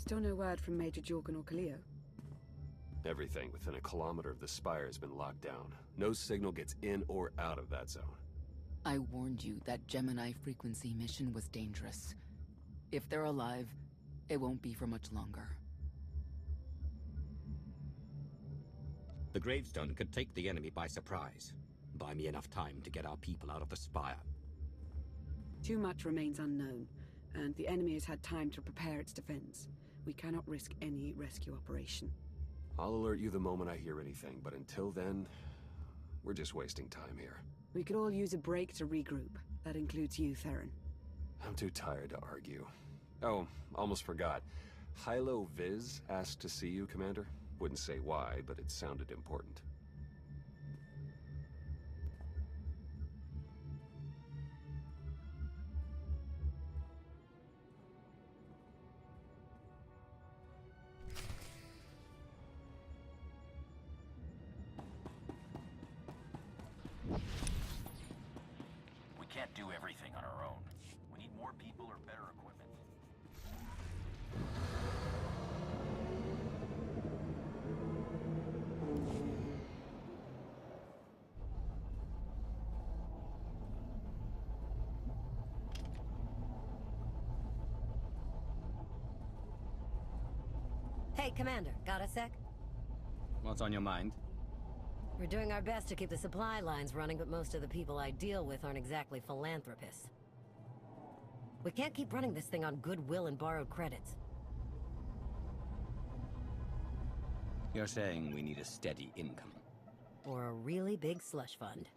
Still no word from Major Jorgen or Kaleo? Everything within a kilometer of the spire has been locked down. No signal gets in or out of that zone. I warned you that Gemini frequency mission was dangerous. If they're alive, it won't be for much longer. The gravestone could take the enemy by surprise. Buy me enough time to get our people out of the spire. Too much remains unknown, and the enemy has had time to prepare its defense. We cannot risk any rescue operation. I'll alert you the moment I hear anything, but until then, we're just wasting time here. We could all use a break to regroup. That includes you, Theron. I'm too tired to argue. Oh, almost forgot. Hylo Viz asked to see you, Commander. Wouldn't say why, but it sounded important. We can't do everything on our own. We need more people or better equipment. Hey, Commander, got a sec? What's on your mind? We're doing our best to keep the supply lines running, but most of the people I deal with aren't exactly philanthropists. We can't keep running this thing on goodwill and borrowed credits. You're saying we need a steady income. Or a really big slush fund.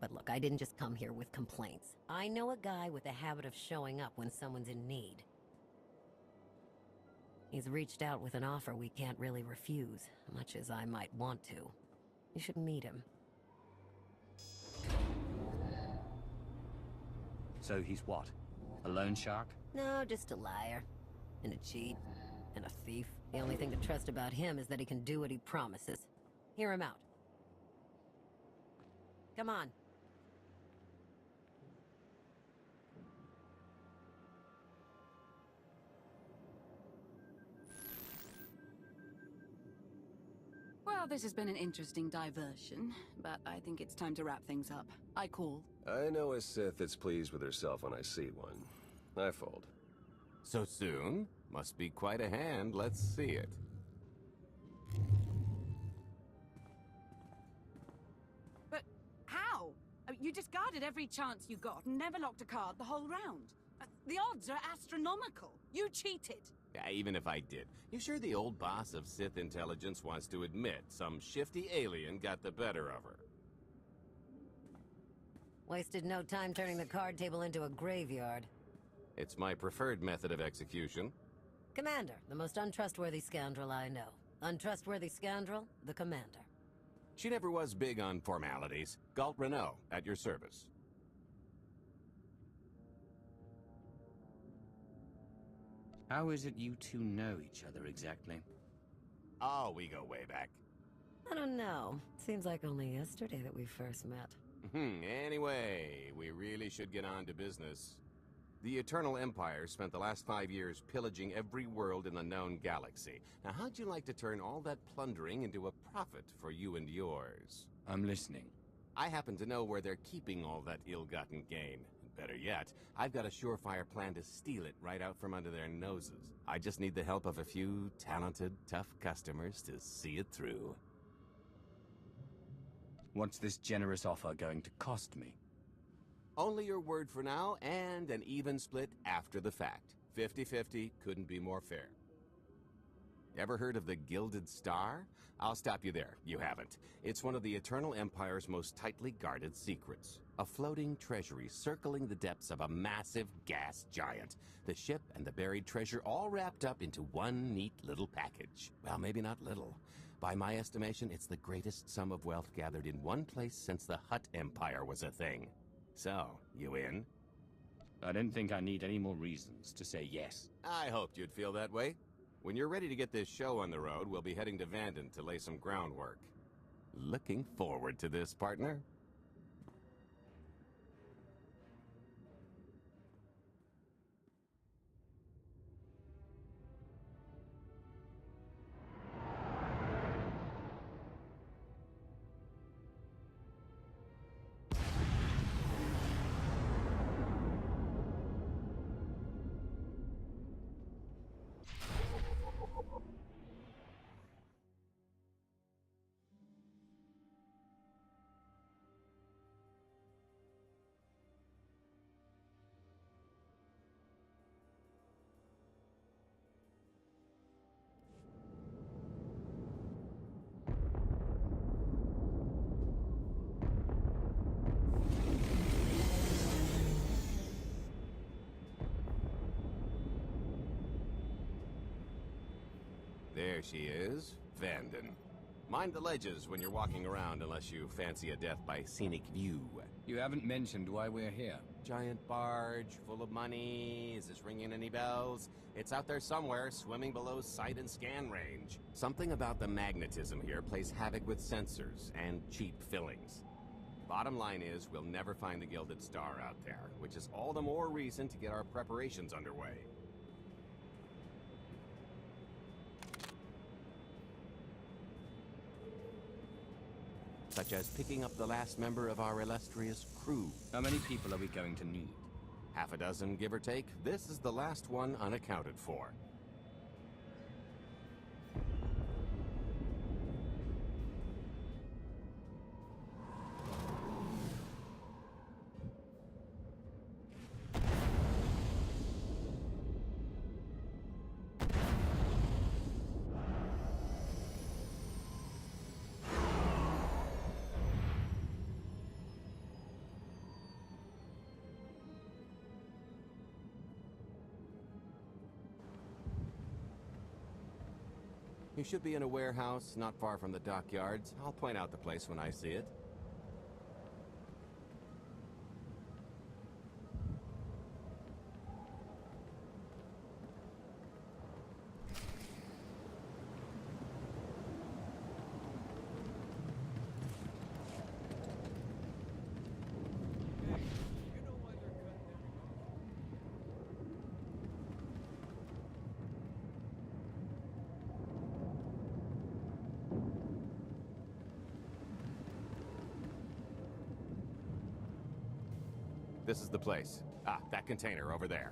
But look, I didn't just come here with complaints. I know a guy with a habit of showing up when someone's in need. He's reached out with an offer we can't really refuse, much as I might want to. You should meet him. So he's what? A loan shark? No, just a liar. And a cheat. And a thief. The only thing to trust about him is that he can do what he promises. Hear him out. Come on. Well, this has been an interesting diversion, but I think it's time to wrap things up. I call. I know a Sith that's pleased with herself when I see one. I fold. So soon? Must be quite a hand. Let's see it. But how? You discarded every chance you got and never locked a card the whole round. The odds are astronomical. You cheated. Yeah, even if I did. You sure the old boss of Sith intelligence wants to admit some shifty alien got the better of her? Wasted no time turning the card table into a graveyard. It's my preferred method of execution. Commander, the most untrustworthy scoundrel I know. Untrustworthy scoundrel, the Commander. She never was big on formalities. Galt Renault, at your service. How is it you two know each other exactly? Oh, we go way back. I don't know. Seems like only yesterday that we first met. Anyway, we really should get on to business. The Eternal Empire spent the last 5 years pillaging every world in the known galaxy. Now, how'd you like to turn all that plundering into a profit for you and yours? I'm listening. I happen to know where they're keeping all that ill-gotten gain. Better yet, I've got a surefire plan to steal it right out from under their noses. I just need the help of a few talented, tough customers to see it through. What's this generous offer going to cost me? Only your word for now, and an even split after the fact. 50-50 couldn't be more fair. Ever heard of the Gilded Star? I'll stop you there. You haven't. It's one of the Eternal Empire's most tightly guarded secrets. A floating treasury circling the depths of a massive gas giant. The ship and the buried treasure all wrapped up into one neat little package. Well, maybe not little. By my estimation, it's the greatest sum of wealth gathered in one place since the Hutt Empire was a thing. So, you in? I don't think I need any more reasons to say yes. I hoped you'd feel that way. When you're ready to get this show on the road, we'll be heading to Vanden to lay some groundwork. Looking forward to this, partner. There she is, Vanden. Mind the ledges when you're walking around unless you fancy a death by scenic view. You haven't mentioned why we're here. Giant barge, full of money. Is this ringing any bells? It's out there somewhere, swimming below sight and scan range. Something about the magnetism here plays havoc with sensors and cheap fillings. Bottom line is, we'll never find the Gilded Star out there, which is all the more reason to get our preparations underway. Such as picking up the last member of our illustrious crew. How many people are we going to need? Half a dozen, give or take. This is the last one unaccounted for. You should be in a warehouse, not far from the dockyards. I'll point out the place when I see it. This is the place. Ah, that container over there.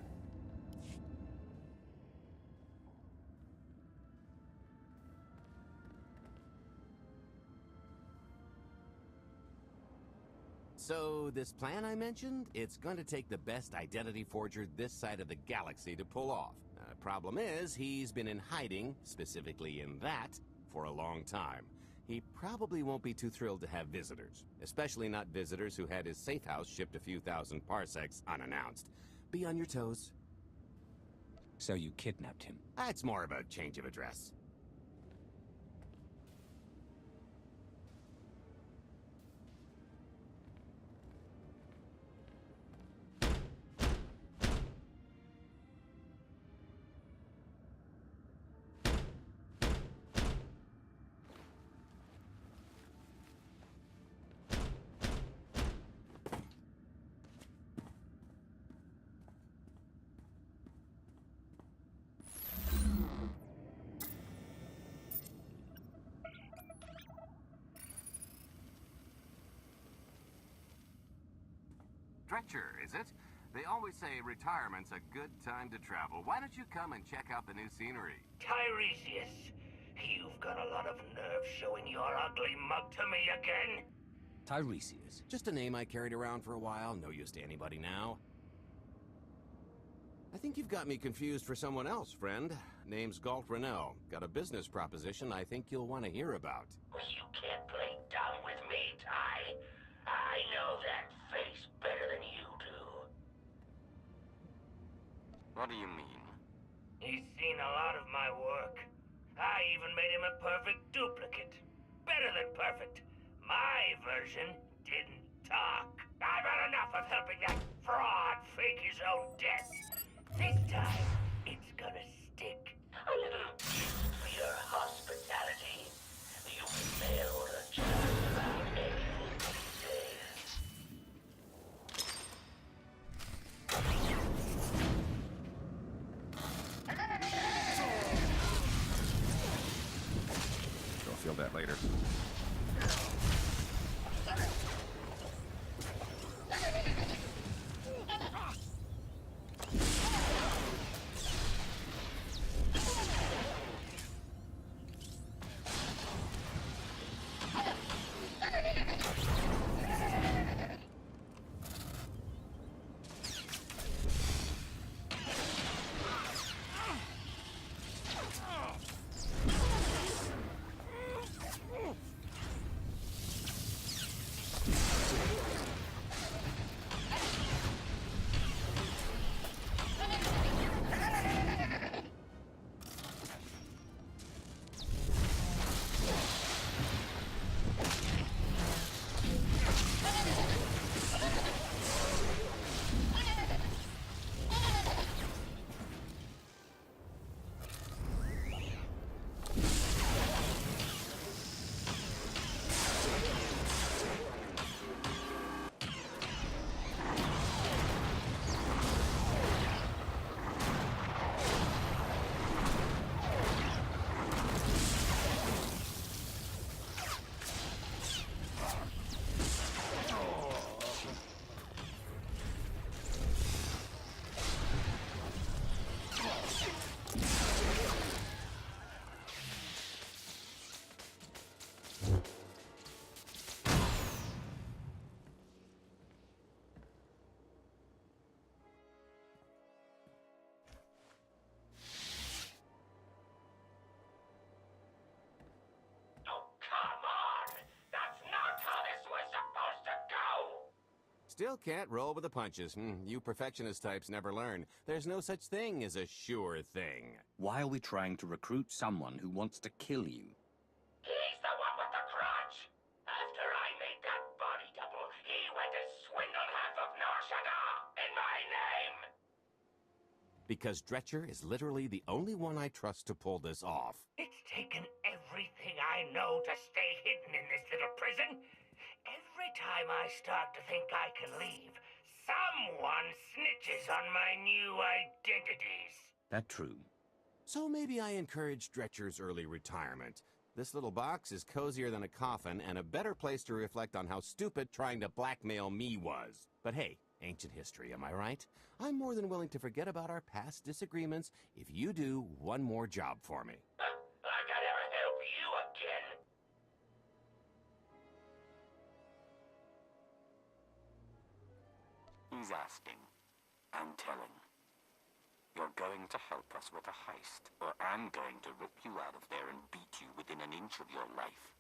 So, this plan I mentioned, it's going to take the best identity forger this side of the galaxy to pull off. Problem is, he's been in hiding, specifically in that, for a long time. He probably won't be too thrilled to have visitors, especially not visitors who had his safe house shipped a few thousand parsecs unannounced. Be on your toes. So you kidnapped him? It's more of a change of address. Stretcher, is it? They always say retirement's a good time to travel. Why don't you come and check out the new scenery? Tiresias, you've got a lot of nerve showing your ugly mug to me again. Tiresias? Just a name I carried around for a while, no use to anybody now. I think you've got me confused for someone else, friend. Name's Galt Renell. Got a business proposition I think you'll want to hear about. You can't play dumb with me, Ty. I know that face better than you do. What do you mean? He's seen a lot of my work. I even made him a perfect duplicate. Better than perfect. My version didn't talk. I've had enough of helping that fraud fake his own death. This time, it's gonna stick. A little gift for your hospitality. You can mail order just about anything these days. You'll feel that later. still can't roll with the punches. You perfectionist types never learn. There's no such thing as a sure thing. Why are we trying to recruit someone who wants to kill you? He's the one with the crutch. After I made that body double, he went and swindled half of Nar Shaddaa in my name. Because Dretcher is literally the only one I trust to pull this off. It's taken everything I know to stay hidden in this little prison. Every time I start to think I can leave, someone snitches on my new identities. That true. So maybe I encourage Dretcher's early retirement. This little box is cozier than a coffin and a better place to reflect on how stupid trying to blackmail me was. But hey, ancient history, am I right? I'm more than willing to forget about our past disagreements if you do one more job for me. Like I'd ever help you again. He's asking. I'm telling. You're going to help us with a heist, or I'm going to rip you out of there and beat you within an inch of your life.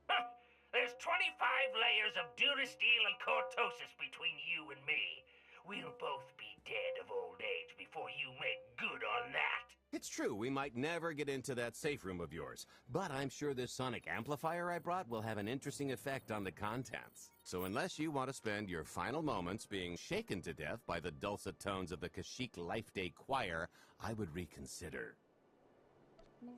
Huh. There's 25 layers of durasteel and cortosis between you and me. We'll both be dead of old age before you make good on that. It's true, we might never get into that safe room of yours, but I'm sure this sonic amplifier I brought will have an interesting effect on the contents. So unless you want to spend your final moments being shaken to death by the dulcet tones of the Kashyyyk Life Day Choir, I would reconsider. Okay.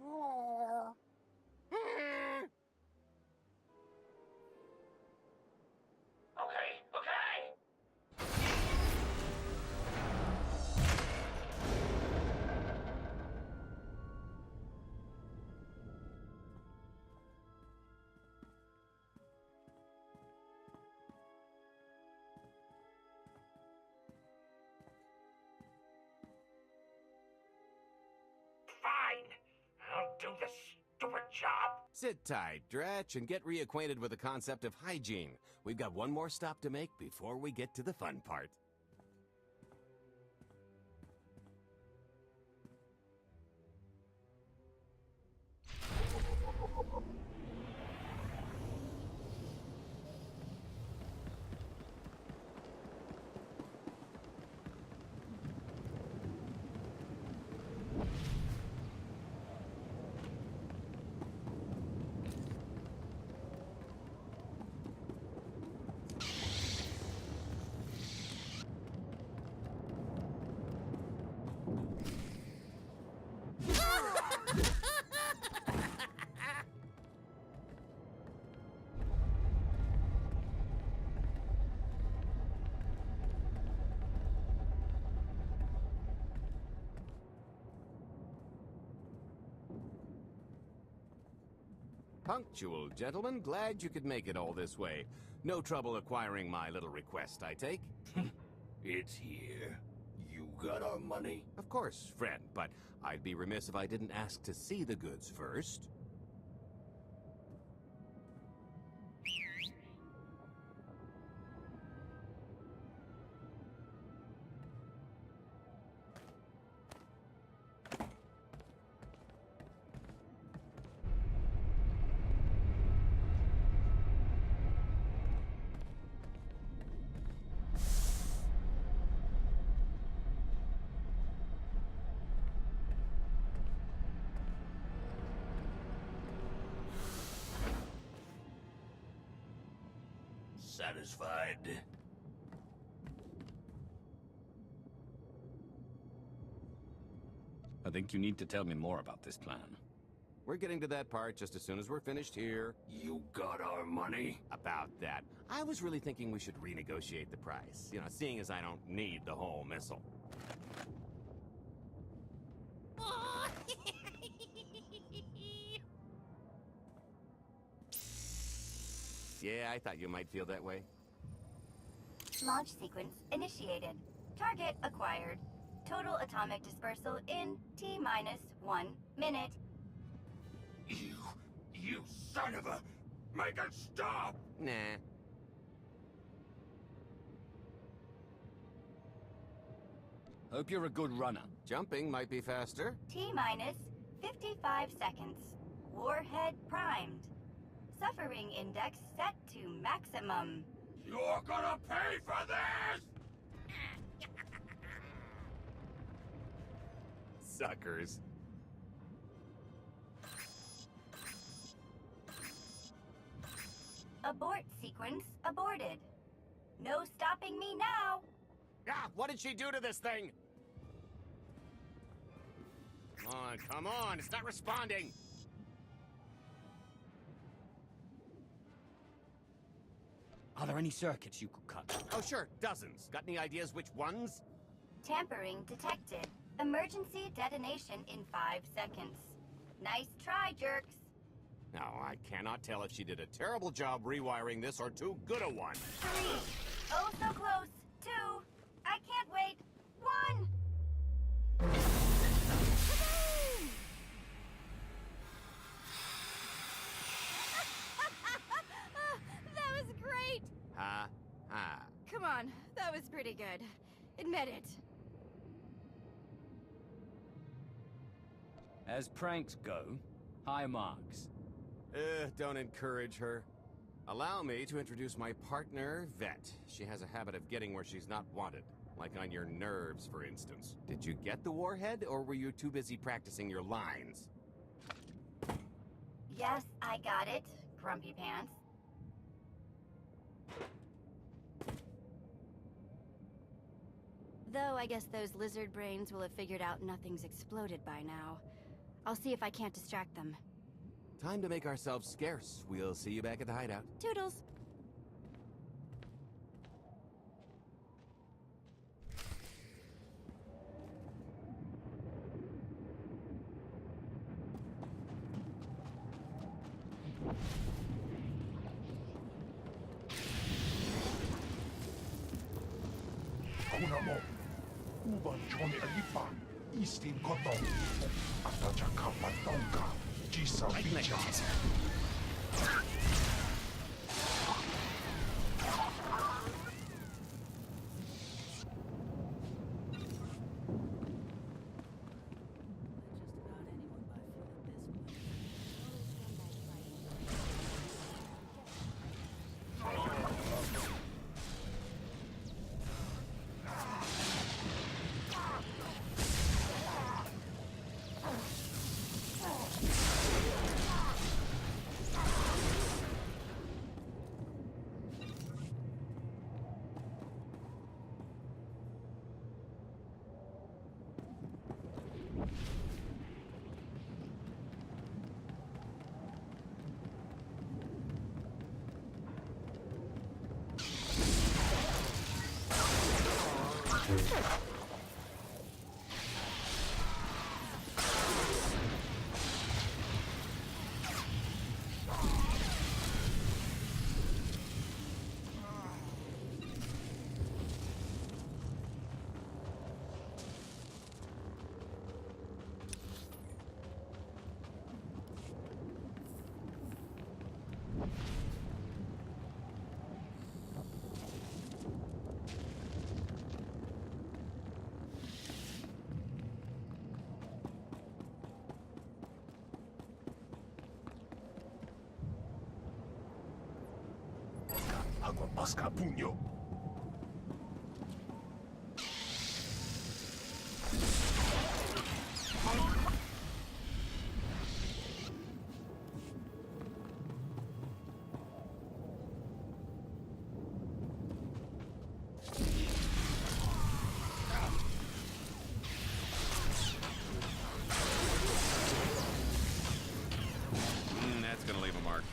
Fine. I'll do the stupid job. Sit tight, Dretch, and get reacquainted with the concept of hygiene. We've got one more stop to make before we get to the fun part. Punctual, gentlemen. Glad you could make it all this way. No trouble acquiring my little request, I take? It's here. You got our money? Of course, friend, but I'd be remiss if I didn't ask to see the goods first. Satisfied? I think you need to tell me more about this plan. We're getting to that part just as soon as we're finished here. You got our money? About that. I was really thinking we should renegotiate the price. You know, seeing as I don't need the whole missile. Yeah, I thought you might feel that way. Launch sequence initiated. Target acquired. Total atomic dispersal in T-1 minute. You son of a... Make it stop! Nah. Hope you're a good runner. Jumping might be faster. T-minus 55 seconds. Warhead primed. Suffering index set to maximum. You're gonna pay for this! Suckers. Abort sequence aborted. No stopping me now. Ah, what did she do to this thing? Come on, it's not responding. Are there any circuits you could cut? Oh, sure, dozens. Got any ideas which ones? Tampering detected. Emergency detonation in 5 seconds. Nice try, jerks. Now, I cannot tell if she did a terrible job rewiring this or too good a one. 3. Oh, so close. 2. I can't wait. 1. That was great! Ha, ha. Come on, that was pretty good. Admit it. As pranks go, high marks. Don't encourage her. Allow me to introduce my partner, Vet. She has a habit of getting where she's not wanted. Like on your nerves, for instance. Did you get the warhead, or were you too busy practicing your lines? Yes, I got it, Grumpy Pants. Though I guess those lizard brains will have figured out nothing's exploded by now. I'll see if I can't distract them. Time to make ourselves scarce. We'll see you back at the hideout. Toodles! Kunamo, uban chone alipa, istin koto, atacha kapatonka, jisa bicha. Agua Pasca Puño. That's gonna leave a mark.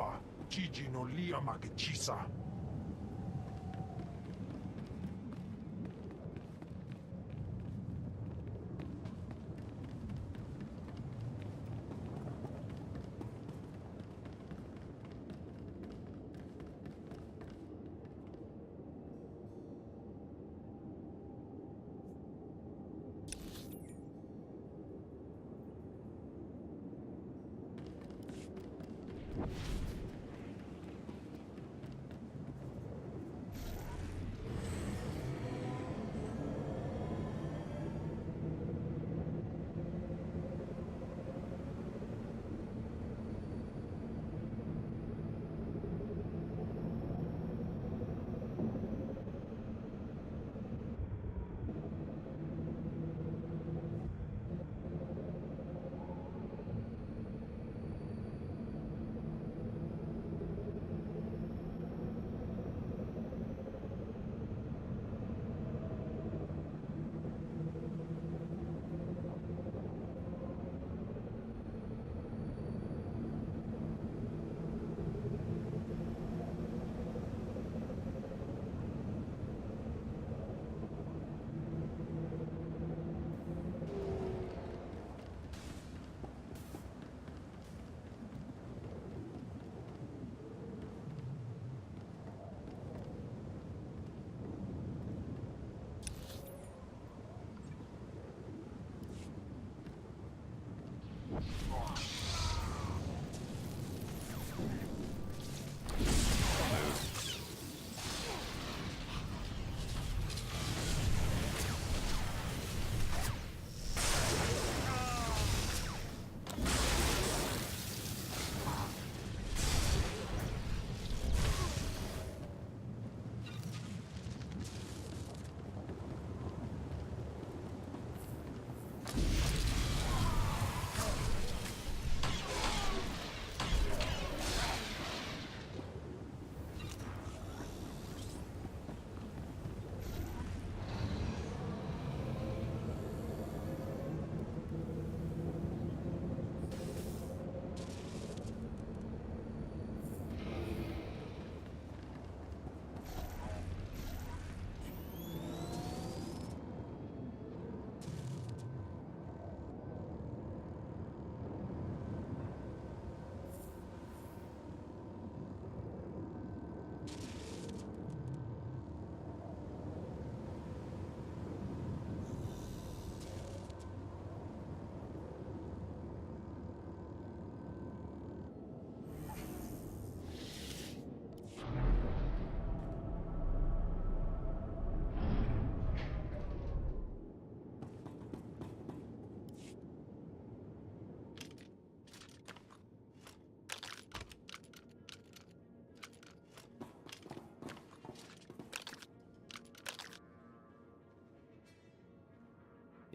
alipa, Gigi no lia makechisa.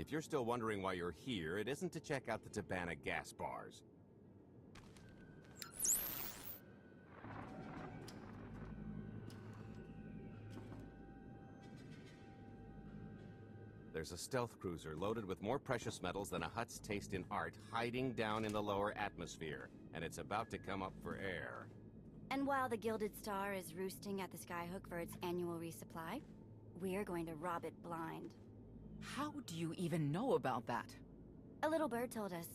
If you're still wondering why you're here, it isn't to check out the Tabana gas bars. There's a stealth cruiser loaded with more precious metals than a Hutt's taste in art hiding down in the lower atmosphere, and it's about to come up for air. And while the Gilded Star is roosting at the Skyhook for its annual resupply, we're going to rob it blind. How do you even know about that? A little bird told us.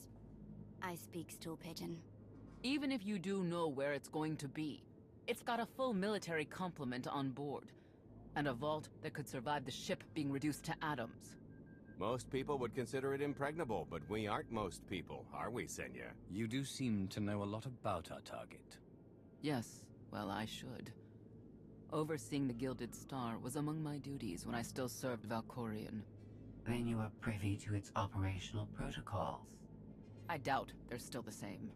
I speak stool pigeon. Even if you do know where it's going to be, it's got a full military complement on board, and a vault that could survive the ship being reduced to atoms. Most people would consider it impregnable, but we aren't most people, are we, Senya? You do seem to know a lot about our target. Yes, well, I should. Overseeing the Gilded Star was among my duties when I still served Valkorion. Then you are privy to its operational protocols. I doubt they're still the same.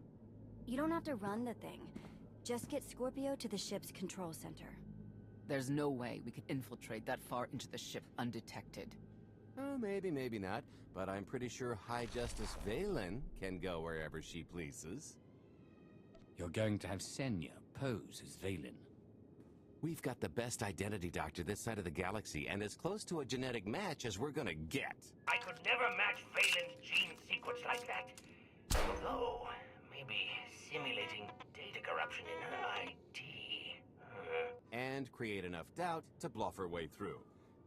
You don't have to run the thing. Just get Scorpio to the ship's control center. There's no way we could infiltrate that far into the ship undetected. Oh, maybe, maybe not. But I'm pretty sure High Justice Valen can go wherever she pleases. You're going to have Senya pose as Valen. We've got the best identity doctor this side of the galaxy, and as close to a genetic match as we're gonna get. I could never match Valen's gene sequence like that. Although, maybe simulating data corruption corruption in her ID. And create enough doubt to bluff her way through.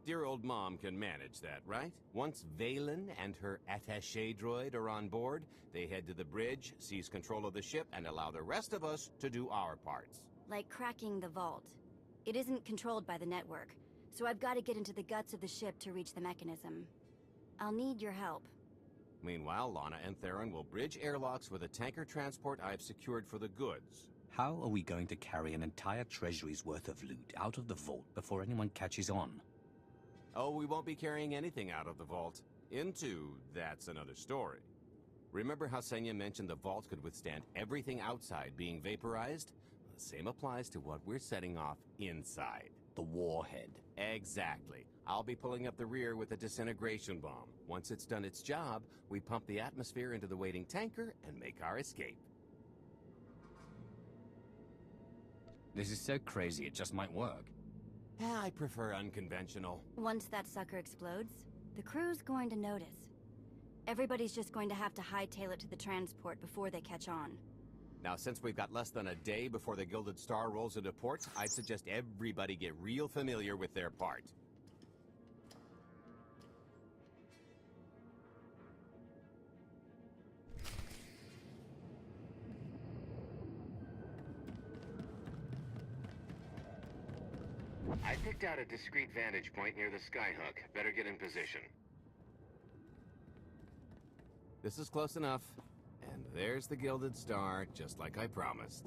Dear old Mom can manage that, right? Once Valen and her attaché droid are on board, they head to the bridge, seize control of the ship, and allow the rest of us to do our parts. Like cracking the vault. It isn't controlled by the network, so I've got to get into the guts of the ship to reach the mechanism. I'll need your help. Meanwhile, Lana and Theron will bridge airlocks with a tanker transport I've secured for the goods. How are we going to carry an entire treasury's worth of loot out of the vault before anyone catches on? Oh, we won't be carrying anything out of the vault. That's another story. Remember how Senya mentioned the vault could withstand everything outside being vaporized? The same applies to what we're setting off inside. The warhead. Exactly. I'll be pulling up the rear with a disintegration bomb. Once it's done its job, we pump the atmosphere into the waiting tanker and make our escape. This is so crazy it just might work. I prefer unconventional. Once that sucker explodes, the crew's going to notice. Everybody's just going to have to hightail it to the transport before they catch on. Now, since we've got less than a day before the Gilded Star rolls into port, I'd suggest everybody get real familiar with their part. I picked out a discreet vantage point near the skyhook. Better get in position. This is close enough. And there's the Gilded Star, just like I promised.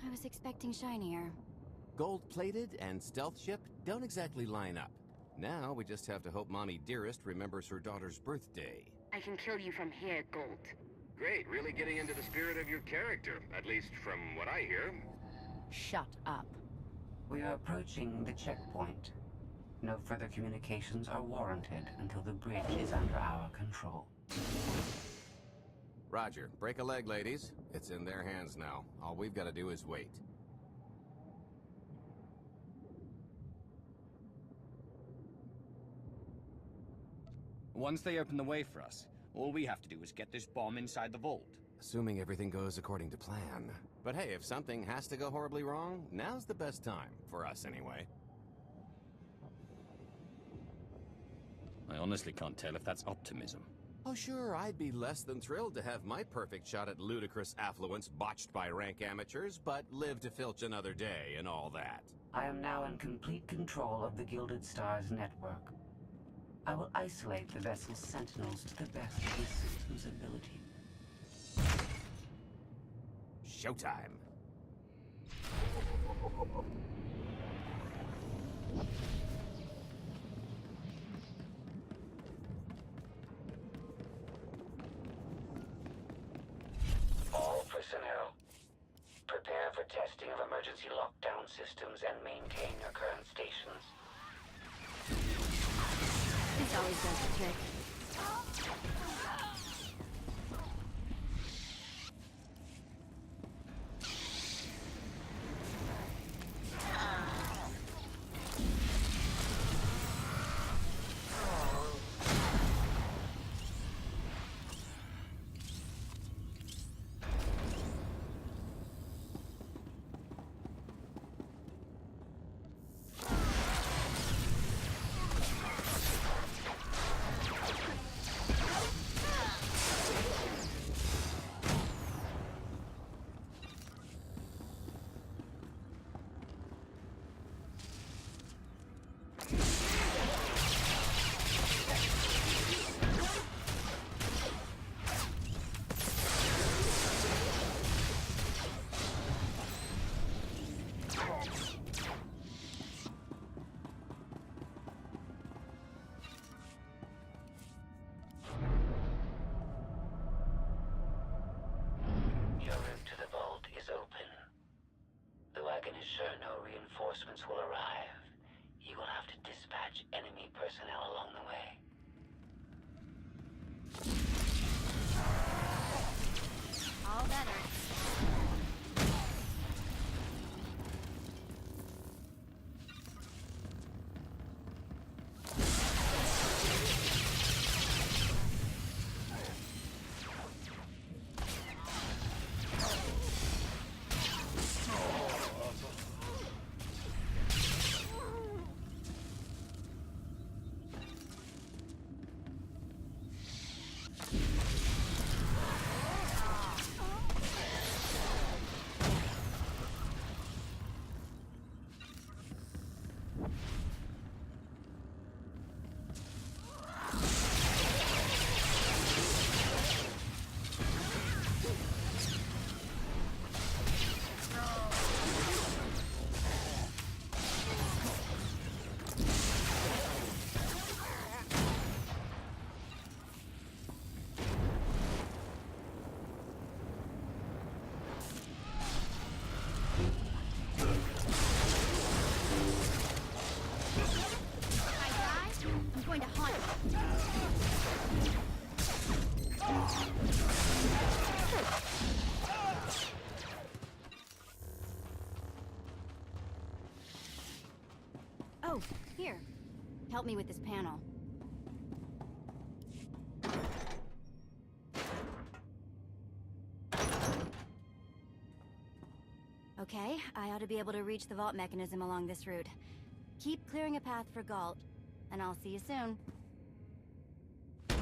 I was expecting shinier. Gold-plated and stealth ship don't exactly line up. Now, we just have to hope Mommy Dearest remembers her daughter's birthday. I can kill you from here, Gold. Great, really getting into the spirit of your character, at least from what I hear. Shut up. We are approaching the checkpoint. No further communications are warranted until the bridge is under our control. Roger. Break a leg, ladies. It's in their hands now. All we've got to do is wait. Once they open the way for us, all we have to do is get this bomb inside the vault. Assuming everything goes according to plan. But hey, if something has to go horribly wrong, now's the best time. For us, anyway. I honestly can't tell if that's optimism. Oh sure, I'd be less than thrilled to have my perfect shot at ludicrous affluence botched by rank amateurs, but live to filch another day and all that. I am now in complete control of the Gilded Star's network. I will isolate the vessel's sentinels to the best of the system's ability. Showtime. All personnel, prepare for testing of emergency lockdown systems and maintain your current stations. This always does the trick. going to haunt you. Oh, here. Help me with this panel. Okay, I ought to be able to reach the vault mechanism along this route. Keep clearing a path for Galt, and I'll see you soon. I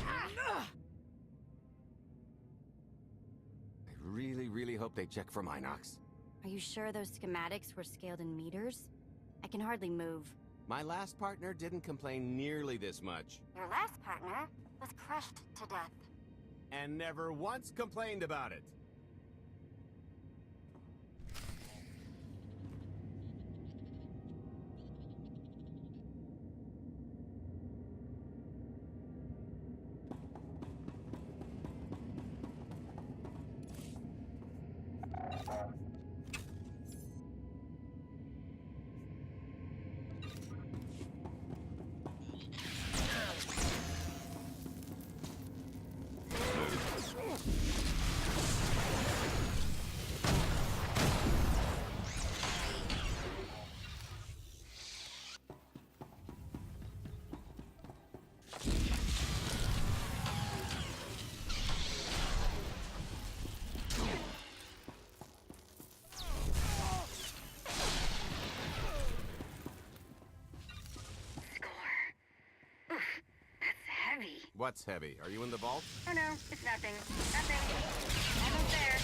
really hope they check for Minox. Are you sure those schematics were scaled in meters? I can hardly move. My last partner didn't complain nearly this much. Your last partner was crushed to death. And never once complained about it. What's heavy? Are you in the vault? Oh no, it's nothing. Nothing. Almost there.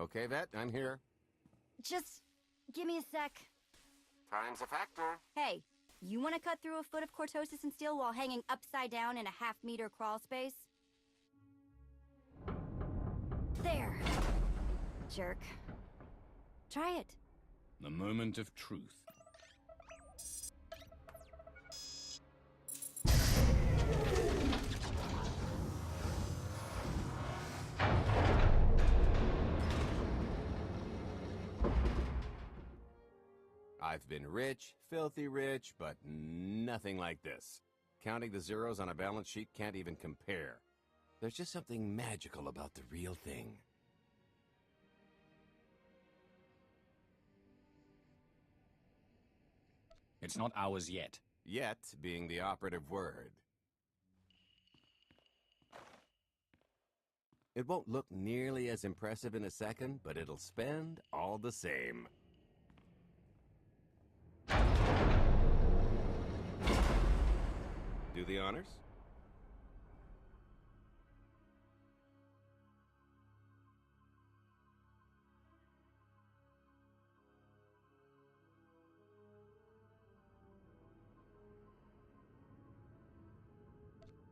Okay, Vet, I'm here. Just give me a sec. Time's a factor. Hey, you want to cut through a foot of cortosis and steel while hanging upside down in a half-meter crawl space? There. Jerk. Try it. The moment of truth. I've been rich, filthy rich, but nothing like this. Counting the zeros on a balance sheet can't even compare. There's just something magical about the real thing. It's not ours yet. Yet being the operative word. It won't look nearly as impressive in a second, but it'll spend all the same. Do the honors?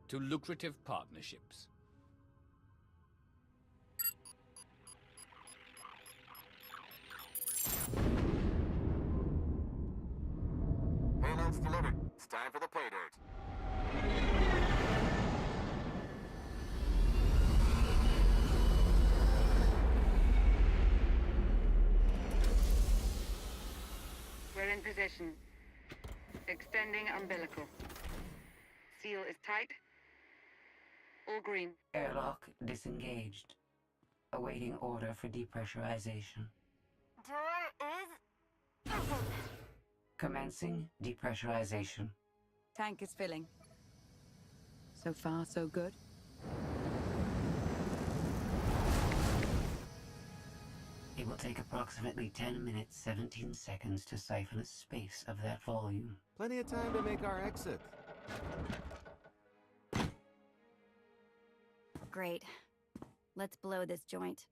To lucrative partnerships. Payload's delivered. It's time for the pay dirt. We're in position. Extending umbilical. Seal is tight. All green. Airlock disengaged. Awaiting order for depressurization. Door is open. Commencing depressurization. Tank is filling. So far, so good. It will take approximately 10 minutes, 17 seconds to siphon a space of that volume. Plenty of time to make our exit. Great. Let's blow this joint.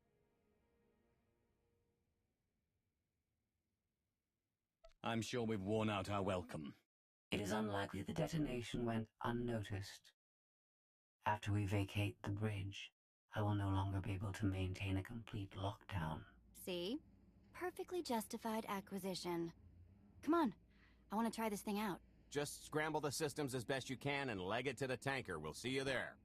I'm sure we've worn out our welcome. It is unlikely the detonation went unnoticed. After we vacate the bridge, I will no longer be able to maintain a complete lockdown. See? perfectly justified acquisition. Come on, I want to try this thing out. Just scramble the systems as best you can and leg it to the tanker. We'll see you there.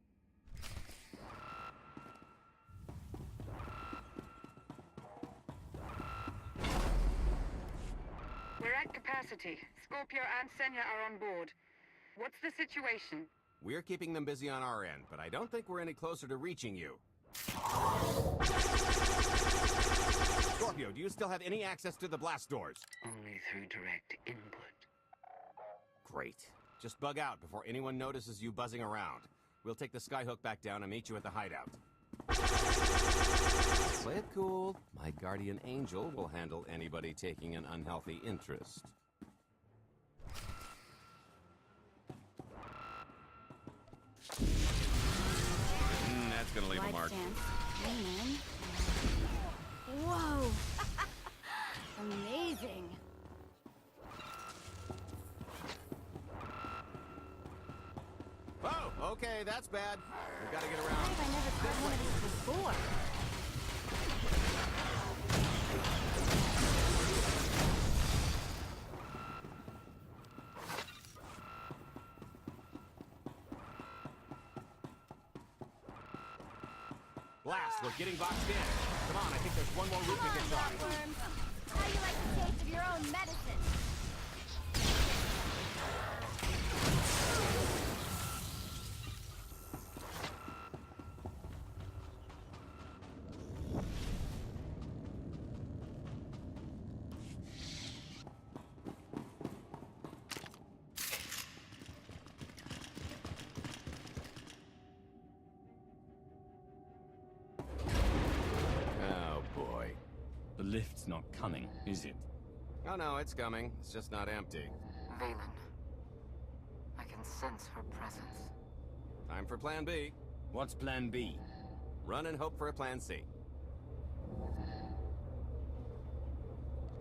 We're at capacity. Scorpio and Senya are on board. What's the situation? We're keeping them busy on our end, but I don't think we're any closer to reaching you. Scorpio, do you still have any access to the blast doors? Only through direct input. Great. Just bug out before anyone notices you buzzing around. We'll take the skyhook back down and meet you at the hideout. Play it cool. My guardian angel will handle anybody taking an unhealthy interest. That's gonna leave a mark. Whoa! Amazing! Oh, okay, that's bad. We've got to get around. Why have I never tried one of these before? Blast, we're getting boxed in. Come on, I think there's one more route we can try. Worms. How you like the taste of your own medicine? Oh, boy. The lift's not coming, is it? Oh, no, it's coming. It's just not empty. Valen. I can sense her presence. Time for Plan B. What's Plan B? Run and hope for a Plan C.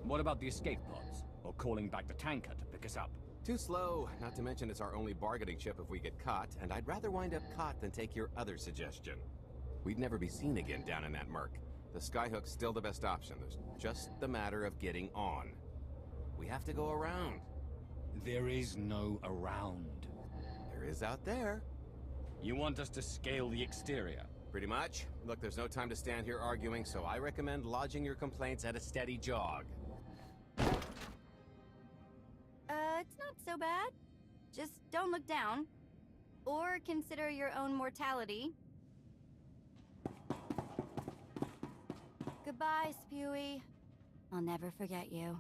What about the escape pods? Or calling back the tanker to pick us up? Too slow. Not to mention it's our only bargaining chip if we get caught, and I'd rather wind up caught than take your other suggestion. We'd never be seen again down in that murk. The skyhook's still the best option. There's just the matter of getting on. We have to go around. There is no around. There is out there. You want us to scale the exterior? Pretty much. Look, there's no time to stand here arguing, so I recommend lodging your complaints at a steady jog. It's not so bad. Just don't look down. Or consider your own mortality. Goodbye, Spewy. I'll never forget you.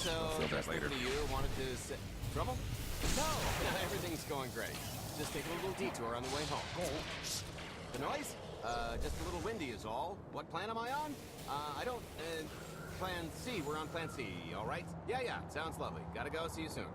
So, I'll feel that later. You wanted to say... Trouble? No, everything's going great. Just take a little detour on the way home. The noise? Just a little windy is all. What plan am I on? I don't, Plan C. We're on Plan C, all right? Yeah, sounds lovely. Gotta go. See you soon.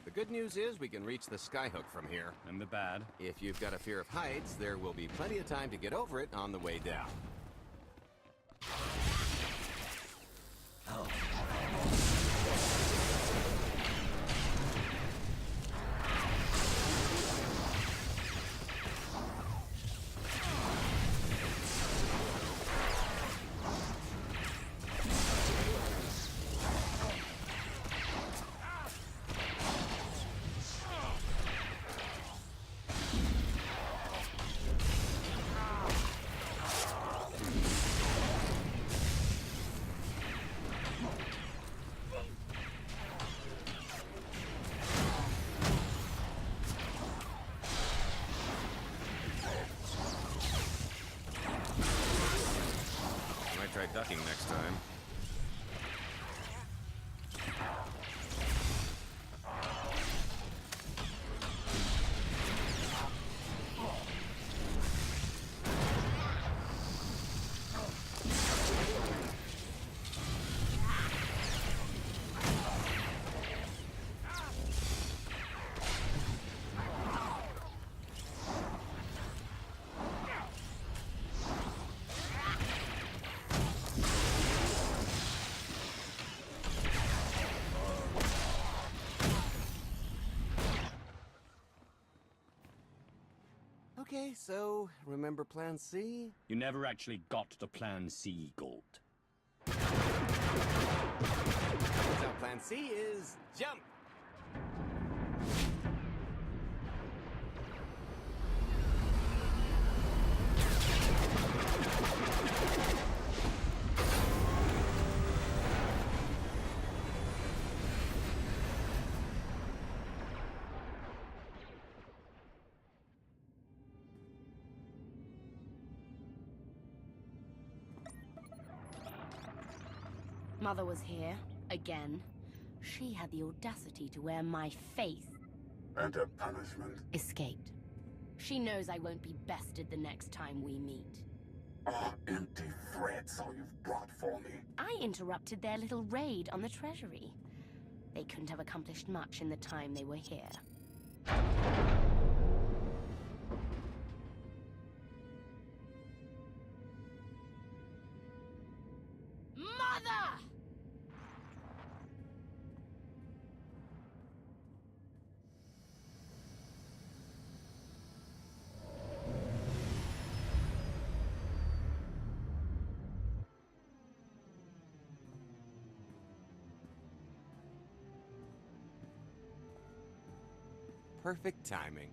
The good news is we can reach the skyhook from here. And the bad? If you've got a fear of heights, there will be plenty of time to get over it on the way down. Oh. Try ducking next time. Okay, so, remember Plan C? You never actually got to Plan C, Gold. So Plan C is jump! Mother was here, again. She had the audacity to wear my face. And a punishment? Escaped. She knows I won't be bested the next time we meet. Empty threats all you've brought for me. I interrupted their little raid on the treasury. They couldn't have accomplished much in the time they were here. Mother! Perfect timing.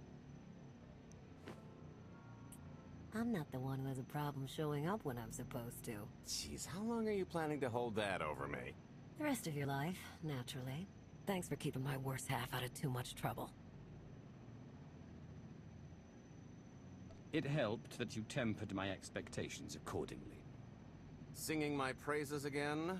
I'm not the one who has a problem showing up when I'm supposed to. Jeez, how long are you planning to hold that over me? The rest of your life, naturally. Thanks for keeping my worse half out of too much trouble. It helped that you tempered my expectations accordingly. Singing my praises again?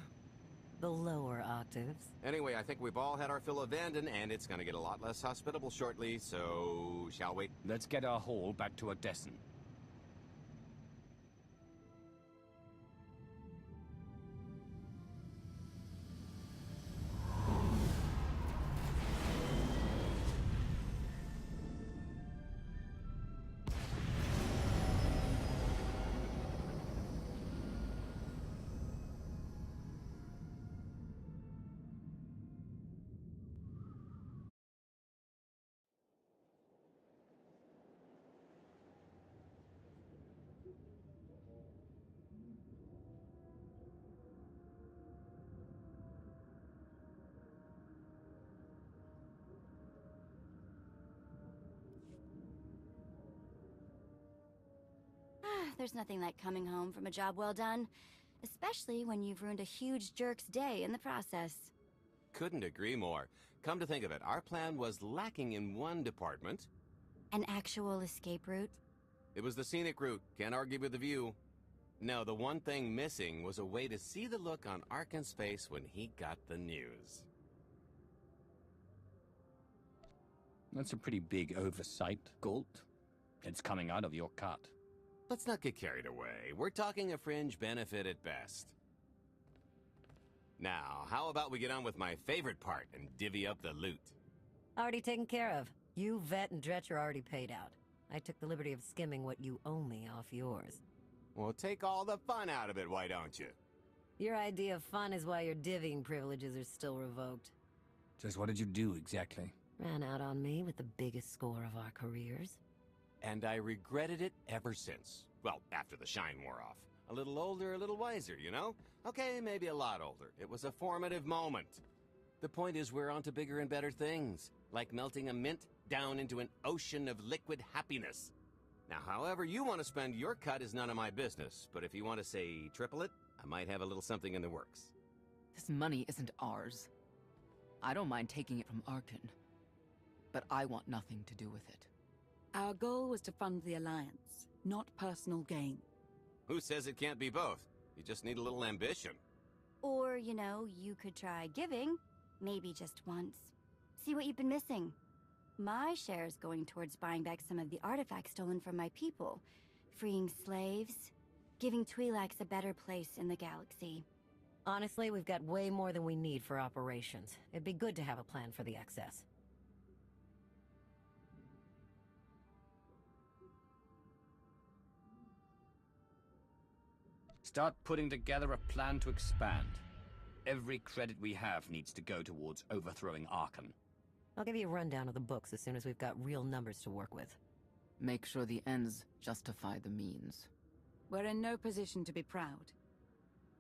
The lower octaves. Anyway, I think we've all had our fill of Vanden, and it's gonna get a lot less hospitable shortly, so... shall we? Let's get our haul back to Odessen. there's nothing like coming home from a job well done. Especially when you've ruined a huge jerk's day in the process. Couldn't agree more. Come to think of it, our plan was lacking in one department. An actual escape route? It was the scenic route. Can't argue with the view. No, the one thing missing was a way to see the look on Arkan's face when he got the news. That's a pretty big oversight, Galt. It's coming out of your cut. Let's not get carried away. We're talking a fringe benefit at best. Now, how about we get on with my favorite part and divvy up the loot? Already taken care of. You, Vet, and Dretch are already paid out. I took the liberty of skimming what you owe me off yours. Well, take all the fun out of it, why don't you? Your idea of fun is why your divvying privileges are still revoked. Just what did you do, exactly? Ran out on me with the biggest score of our careers. And I regretted it ever since. Well, after the shine wore off. A little older, a little wiser, you know? Okay, maybe a lot older. It was a formative moment. The point is we're on to bigger and better things. Like melting a mint down into an ocean of liquid happiness. Now, however you want to spend your cut is none of my business. But if you want to, say, triple it, I might have a little something in the works. This money isn't ours. I don't mind taking it from Arkan. But I want nothing to do with it. Our goal was to fund the Alliance, not personal gain. Who says it can't be both? You just need a little ambition. Or, you know, you could try giving. Maybe just once. See what you've been missing. My share is going towards buying back some of the artifacts stolen from my people. Freeing slaves. Giving Twi'leks a better place in the galaxy. Honestly, we've got way more than we need for operations. It'd be good to have a plan for the excess. Start putting together a plan to expand. Every credit we have needs to go towards overthrowing Arkan. I'll give you a rundown of the books as soon as we've got real numbers to work with. Make sure the ends justify the means. We're in no position to be proud.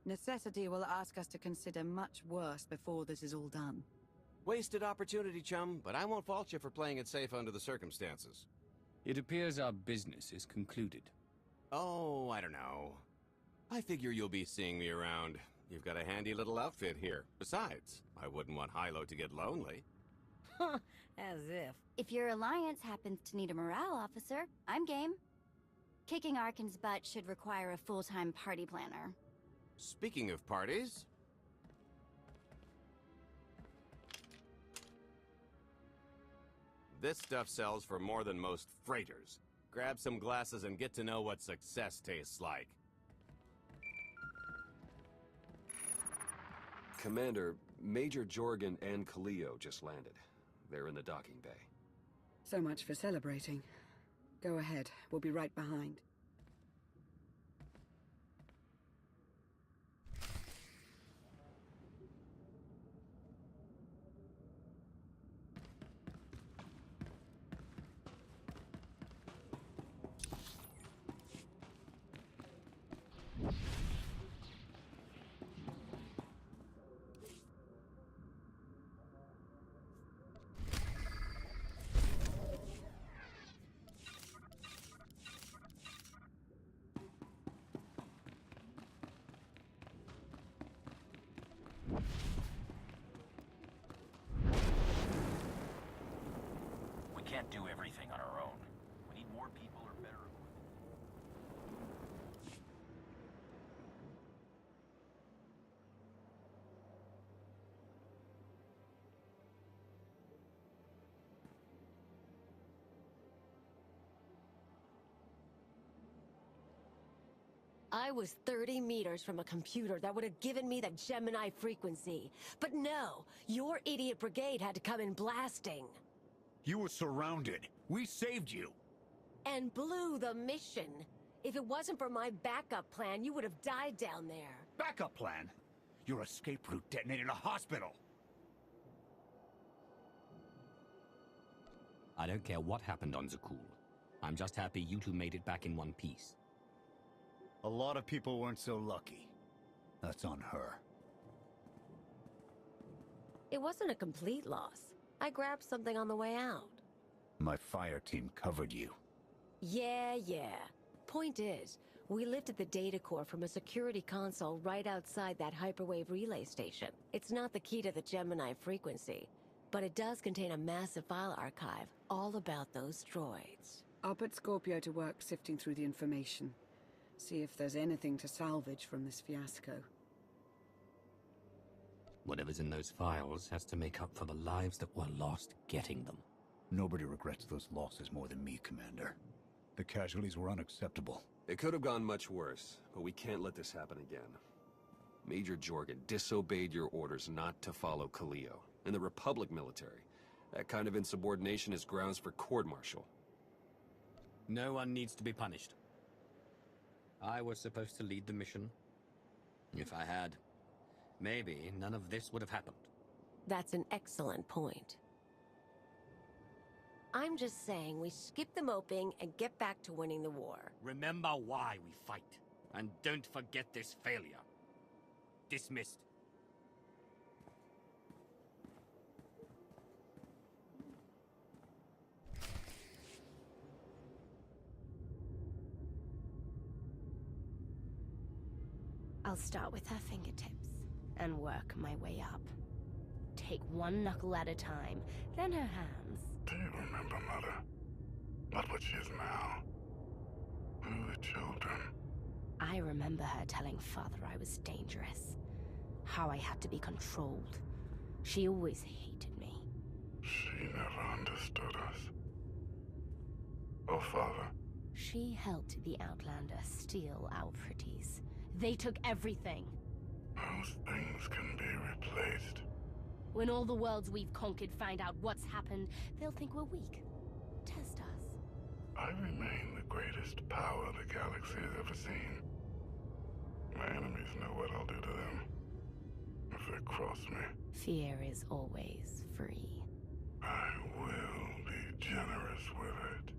Necessity will ask us to consider much worse before this is all done. Wasted opportunity, chum, but I won't fault you for playing it safe under the circumstances. It appears our business is concluded. Oh, I don't know. I figure you'll be seeing me around. You've got a handy little outfit here. Besides, I wouldn't want Hilo to get lonely. As if. If your alliance happens to need a morale officer, I'm game. Kicking Arkan's butt should require a full-time party planner. Speaking of parties... This stuff sells for more than most freighters. Grab some glasses and get to know what success tastes like. Commander, Major Jorgen and Kaleo just landed. They're in the docking bay. So much for celebrating. Go ahead. We'll be right behind. We can't do everything on our own. We need more people or better equipment. I was 30 meters from a computer that would have given me the Gemini frequency. But no, your idiot brigade had to come in blasting. You were surrounded. We saved you. And blew the mission. If it wasn't for my backup plan, you would have died down there. Backup plan? Your escape route detonated a hospital. I don't care what happened on Zakul. I'm just happy you two made it back in one piece. A lot of people weren't so lucky. That's on her. It wasn't a complete loss. I grabbed something on the way out. My fire team covered you. Yeah. Point is, We lifted the data core from a security console right outside that hyperwave relay station. It's not the key to the Gemini frequency, but it does contain a massive file archive all about those droids. I'll put Scorpio to work sifting through the information. See if there's anything to salvage from this fiasco. Whatever's in those files has to make up for the lives that were lost getting them. Nobody regrets those losses more than me, Commander. The casualties were unacceptable. It could have gone much worse, but we can't let this happen again. Major Jorgen disobeyed your orders not to follow Kaleo, and the Republic military. That kind of insubordination is grounds for court-martial. No one needs to be punished. I was supposed to lead the mission. If I had, maybe none of this would have happened. That's an excellent point. I'm just saying we skip the moping and get back to winning the war. Remember why we fight, and don't forget this failure. Dismissed. I'll start with her fingertips and work my way up. Take one knuckle at a time, then her hands. Do you remember, Mother? Not what she is now. Who are the children? I remember her telling Father I was dangerous. How I had to be controlled. She always hated me. She never understood us. Oh, Father. She helped the Outlander steal our pretties. They took everything. Those things can be replaced. When all the worlds we've conquered find out what's happened, they'll think we're weak. Test us. I remain the greatest power the galaxy has ever seen. My enemies know what I'll do to them if they cross me. Fear is always free. I will be generous with it.